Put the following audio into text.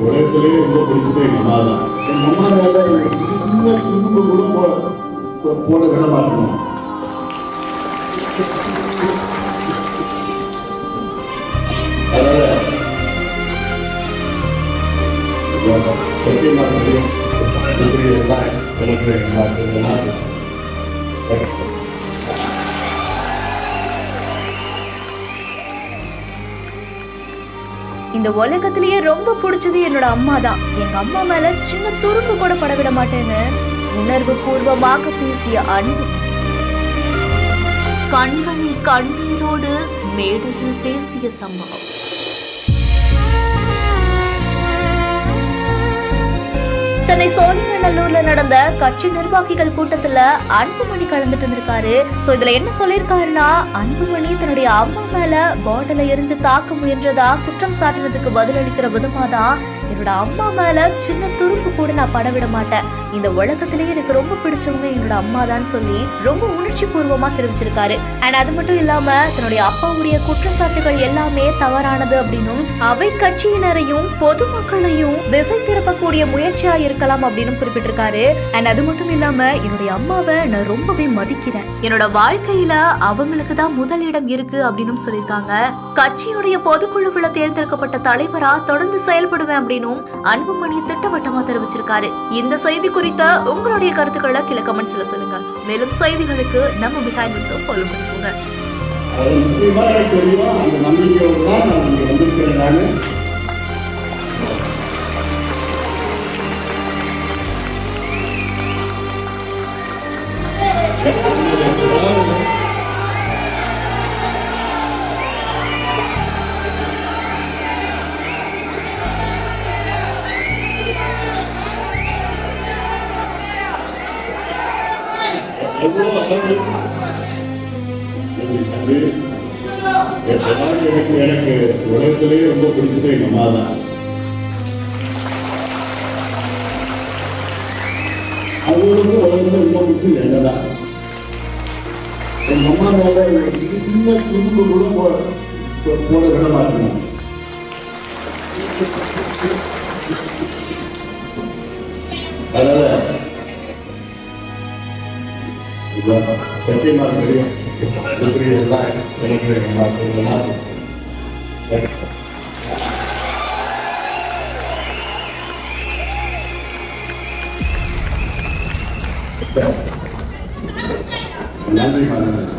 உலகத்திலேயே ரொம்ப பிடிச்சது எங்க அம்மா தான். எங்க அம்மா மேல ஒரு சின்ன துரும்பு கூட போட விட மாட்டோம். அதனால சத்தியமா தெரியும் எல்லாம் எனக்கு எல்லாம் இந்த உலகத்திலேயே ரொம்ப பிடிச்சது என்னோட அம்மா தான். எங்க அம்மா மேல சின்ன துரும்பு கூட படவிட மாட்டேன்னு உணர்வு பூர்வமாக பேசிய அன்பு. கண்களில் கண்ணீரோடு மேடையில் பேசிய சம்பவம். சென்னை சோழிங்கநல்லூர்ல நடந்த கட்சி நிர்வாகிகள் கூட்டத்துல அன்புமணி கலந்துட்டு இருந்திருக்காரு. சோ இதுல என்ன சொல்லிருக்காருன்னா, அன்புமணி தன்னுடைய அம்மா மேல பாட்டில எரிஞ்சு தாக்க முயன்றதா குற்றம் சாட்டினதுக்கு பதிலளிக்கிற விதமா தான், என்னோட அம்மா மேல சின்ன துரும்பு கூட நான் படவிட மாட்டேன், இந்த உலகத்திலேயே எனக்கு ரொம்ப பிடிச்சவங்க என்னோட அம்மா தான் சொல்லி ரொம்ப உணர்ச்சி பூர்வமா தெரிவிச்சிருக்காரு. அண்ட் அது மட்டும் இல்லாம தன்னுடைய அப்பாவுடைய குற்றச்சாட்டுகள் எல்லாமே தவறானது அப்படின்னும், அவை கட்சியினரையும் பொதுமக்களையும் திசை திருப்பக்கூடிய முயற்சியா இருக்கலாம் அப்படின்னு குறிப்பிட்டிருக்காரு. அண்ட் அது மட்டும் இல்லாம என்னுடைய அம்மாவை நான் ரொம்பவே மதிக்கிறேன், என்னோட வாழ்க்கையில அவங்களுக்கு தான் முதல் இடம் இருக்கு அப்படின்னு சொல்லியிருக்காங்க. கட்சியுடைய பொதுக்குழுவுல தேர்ந்தெடுக்கப்பட்ட தலைவரா தொடர்ந்து செயல்படுவேன் அப்படின்னு அன்புமணி திட்டவட்டமா தெரிவிச்சிருக்காரு. இந்த செய்தி குறித்த உங்களுடைய கருத்துக்களை கீழே கமெண்ட்ஸ்ல சொல்லுங்க. மேலும் செய்திகளுக்கு நம்ம பிஹைண்ட் தி சீன்ஸ் ஃபாலோ பண்ணுங்க. நிச்சயமா எனக்கு தெரியும், அந்த நம்பிக்கையோடு தான் நான் இங்க வந்திருக்கிறேன். எனக்கு உலகத்திலேயே ரொம்ப பிடிச்சது எங்க அம்மா தான். அவங்களுக்கு உலகத்துல ரொம்ப பிடிச்சது என்னதான், எங்க அம்மா மேல சின்ன துரும்பு கூட போட விட மாட்டோம். அதனால சத்தியமா தெரியும் எல்லாம் எனக்கு எல்லாம் நன்றி.